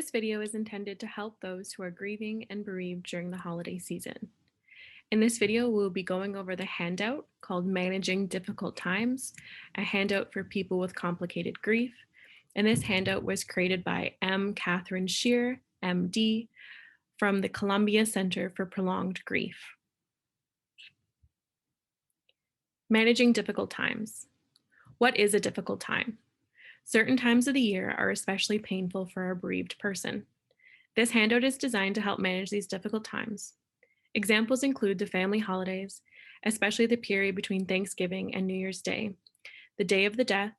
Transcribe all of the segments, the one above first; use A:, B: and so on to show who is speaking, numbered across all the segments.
A: This video is intended to help those who are grieving and bereaved during the holiday season. In this video, we'll be going over the handout called Managing Difficult Times, a handout for people with complicated grief. And this handout was created by M. Catherine Shear, MD, from the Columbia Center for Prolonged Grief. Managing difficult times. What is a difficult time? Certain times of the year are especially painful for a bereaved person. This handout is designed to help manage these difficult times. Examples include the family holidays, especially the period between Thanksgiving and New Year's Day, the day of the death,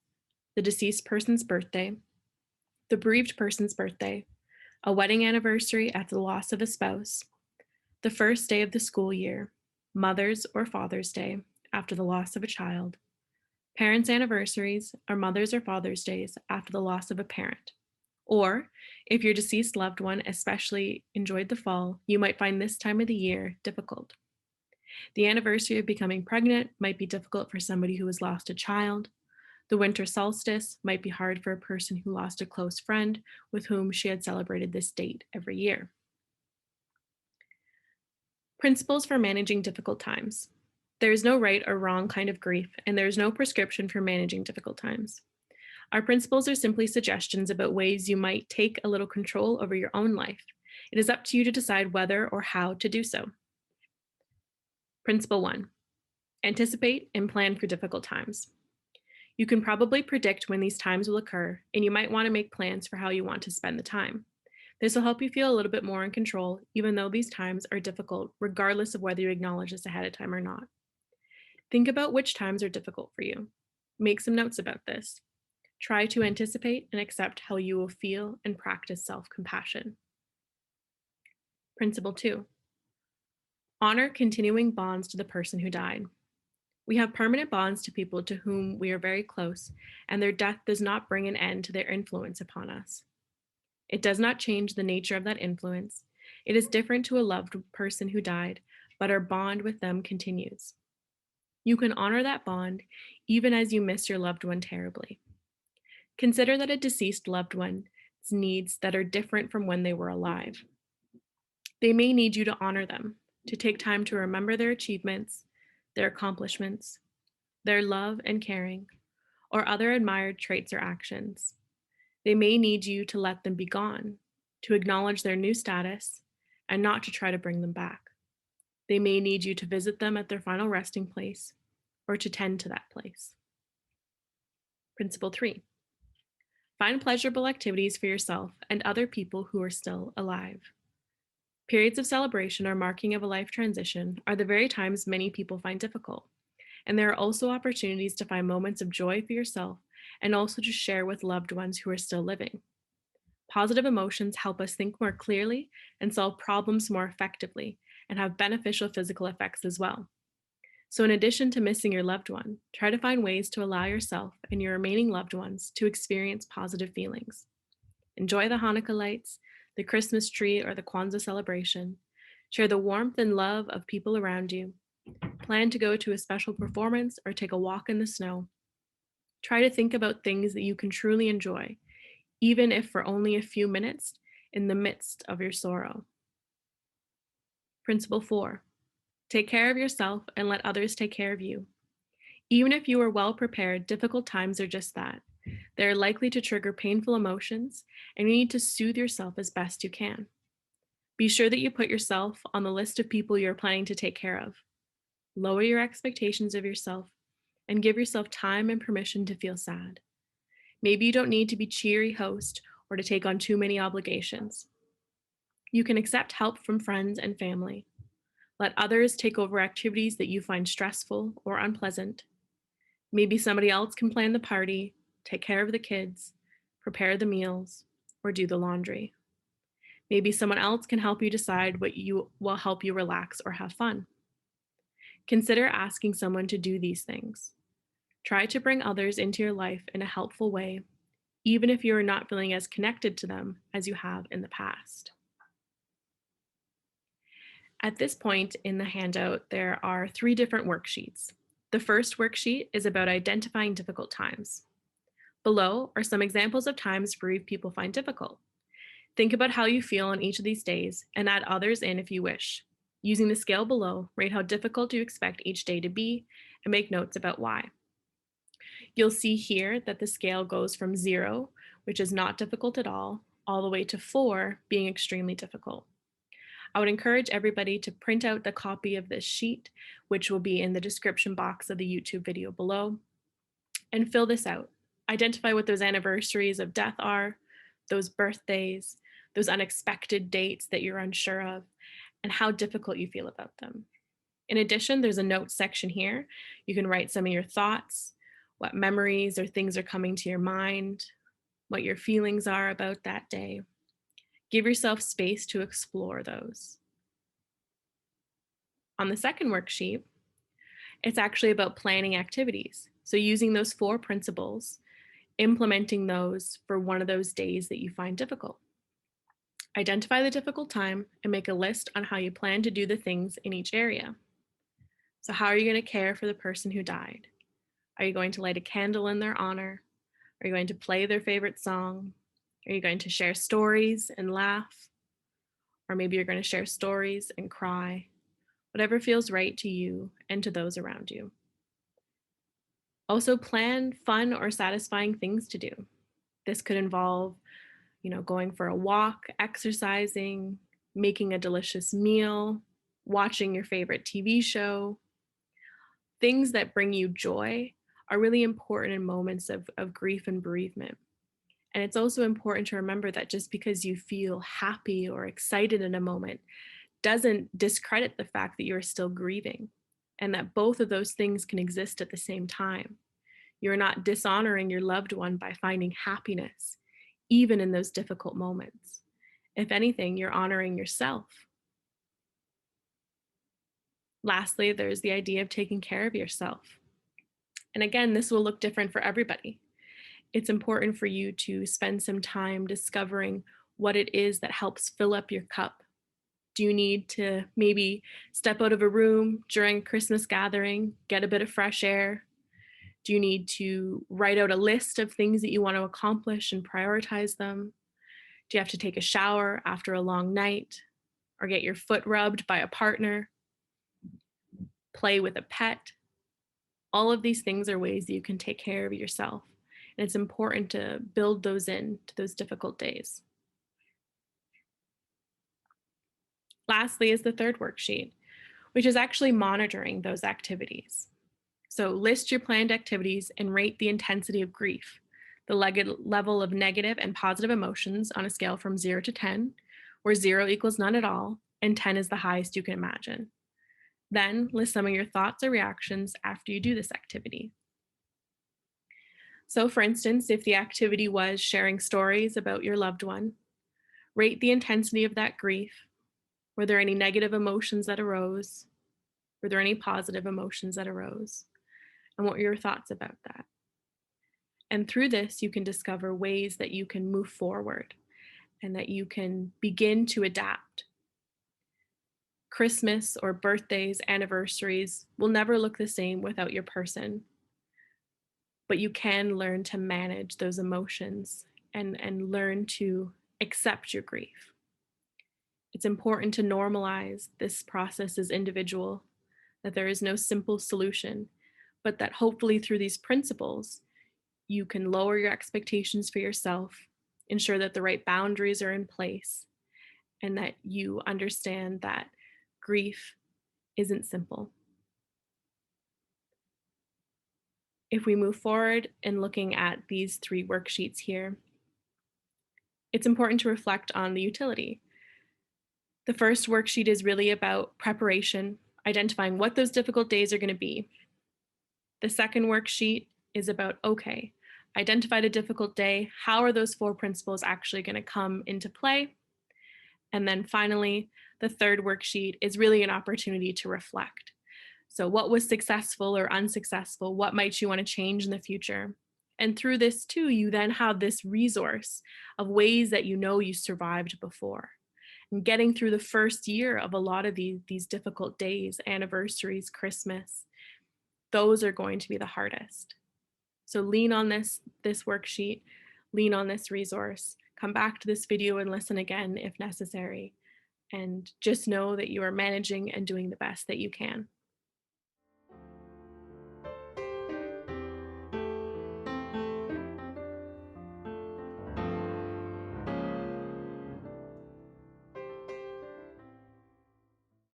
A: the deceased person's birthday, the bereaved person's birthday, a wedding anniversary after the loss of a spouse, the first day of the school year, Mother's or Father's Day after the loss of a child, parents' anniversaries, or Mother's or Father's Days after the loss of a parent. Or, if your deceased loved one especially enjoyed the fall, you might find this time of the year difficult. The anniversary of becoming pregnant might be difficult for somebody who has lost a child. The winter solstice might be hard for a person who lost a close friend with whom she had celebrated this date every year. Principles for managing difficult times. There is no right or wrong kind of grief, and there is no prescription for managing difficult times. Our principles are simply suggestions about ways you might take a little control over your own life. It is up to you to decide whether or how to do so. Principle 1. Anticipate and plan for difficult times. You can probably predict when these times will occur, and you might want to make plans for how you want to spend the time. This will help you feel a little bit more in control, even though these times are difficult, regardless of whether you acknowledge this ahead of time or not. Think about which times are difficult for you. Make some notes about this. Try to anticipate and accept how you will feel and practice self-compassion. Principle 2. Honor continuing bonds to the person who died. We have permanent bonds to people to whom we are very close, and their death does not bring an end to their influence upon us. It does not change the nature of that influence. It is different to a loved person who died, but our bond with them continues. You can honor that bond even as you miss your loved one terribly. Consider that a deceased loved one's needs that are different from when they were alive. They may need you to honor them, to take time to remember their achievements, their accomplishments, their love and caring, or other admired traits or actions. They may need you to let them be gone, to acknowledge their new status, and not to try to bring them back. They may need you to visit them at their final resting place or to tend to that place. Principle 3. Find pleasurable activities for yourself and other people who are still alive. Periods of celebration or marking of a life transition are the very times many people find difficult. And there are also opportunities to find moments of joy for yourself and also to share with loved ones who are still living. Positive emotions help us think more clearly and solve problems more effectively and have beneficial physical effects as well. So in addition to missing your loved one, try to find ways to allow yourself and your remaining loved ones to experience positive feelings. Enjoy the Hanukkah lights, the Christmas tree, or the Kwanzaa celebration. Share the warmth and love of people around you. Plan to go to a special performance or take a walk in the snow. Try to think about things that you can truly enjoy, even if for only a few minutes in the midst of your sorrow. Principle 4. Take care of yourself and let others take care of you. Even if you are well prepared, difficult times are just that. They are likely to trigger painful emotions, and you need to soothe yourself as best you can. Be sure that you put yourself on the list of people you're planning to take care of. Lower your expectations of yourself and give yourself time and permission to feel sad. Maybe you don't need to be cheery host or to take on too many obligations. You can accept help from friends and family. Let others take over activities that you find stressful or unpleasant. Maybe somebody else can plan the party, take care of the kids, prepare the meals, or do the laundry. Maybe someone else can help you decide what will help you relax or have fun. Consider asking someone to do these things. Try to bring others into your life in a helpful way, even if you are not feeling as connected to them as you have in the past. At this point in the handout, there are 3 different worksheets. The first worksheet is about identifying difficult times. Below are some examples of times bereaved people find difficult. Think about how you feel on each of these days and add others in if you wish. Using the scale below, rate how difficult you expect each day to be and make notes about why. You'll see here that the scale goes from 0, which is not difficult at all the way to 4, being extremely difficult. I would encourage everybody to print out the copy of this sheet, which will be in the description box of the YouTube video below, and fill this out. Identify what those anniversaries of death are, those birthdays, those unexpected dates that you're unsure of, and how difficult you feel about them. In addition, there's a notes section here. You can write some of your thoughts, what memories or things are coming to your mind, what your feelings are about that day. Give yourself space to explore those. On the second worksheet, it's actually about planning activities. So using those 4 principles, implementing those for one of those days that you find difficult. Identify the difficult time and make a list on how you plan to do the things in each area. So how are you going to care for the person who died? Are you going to light a candle in their honor? Are you going to play their favorite song? Are you going to share stories and laugh? Or maybe you're going to share stories and cry. Whatever feels right to you and to those around you. Also plan fun or satisfying things to do. This could involve, going for a walk, exercising, making a delicious meal, watching your favorite TV show. Things that bring you joy are really important in moments of grief and bereavement. And it's also important to remember that just because you feel happy or excited in a moment doesn't discredit the fact that you're still grieving, and that both of those things can exist at the same time. You're not dishonoring your loved one by finding happiness, even in those difficult moments. If anything, you're honoring yourself. Lastly, there's the idea of taking care of yourself. And again, this will look different for everybody. It's important for you to spend some time discovering what it is that helps fill up your cup. Do you need to maybe step out of a room during a Christmas gathering, get a bit of fresh air? Do you need to write out a list of things that you want to accomplish and prioritize them? Do you have to take a shower after a long night or get your foot rubbed by a partner? Play with a pet? All of these things are ways that you can take care of yourself. And it's important to build those in to those difficult days. Lastly is the third worksheet, which is actually monitoring those activities. So list your planned activities and rate the intensity of grief, the level of negative and positive emotions on a scale from 0 to 10, where 0 equals none at all, and 10 is the highest you can imagine. Then list some of your thoughts or reactions after you do this activity. So for instance, if the activity was sharing stories about your loved one, rate the intensity of that grief. Were there any negative emotions that arose? Were there any positive emotions that arose? And what were your thoughts about that? And through this, you can discover ways that you can move forward and that you can begin to adapt. Christmas or birthdays, anniversaries will never look the same without your person, but you can learn to manage those emotions and learn to accept your grief. It's important to normalize this process as individual, that there is no simple solution, but that hopefully through these principles, you can lower your expectations for yourself, ensure that the right boundaries are in place, and that you understand that grief isn't simple. If we move forward in looking at these 3 worksheets here, it's important to reflect on the utility. The first worksheet is really about preparation, identifying what those difficult days are going to be. The second worksheet is about, okay, identified a difficult day. How are those 4 principles actually going to come into play? And then finally, the third worksheet is really an opportunity to reflect. So what was successful or unsuccessful? What might you want to change in the future? And through this too, you then have this resource of ways that you survived before. And getting through the first year of a lot of these difficult days, anniversaries, Christmas, those are going to be the hardest. So lean on this worksheet, lean on this resource, come back to this video and listen again if necessary. And just know that you are managing and doing the best that you can.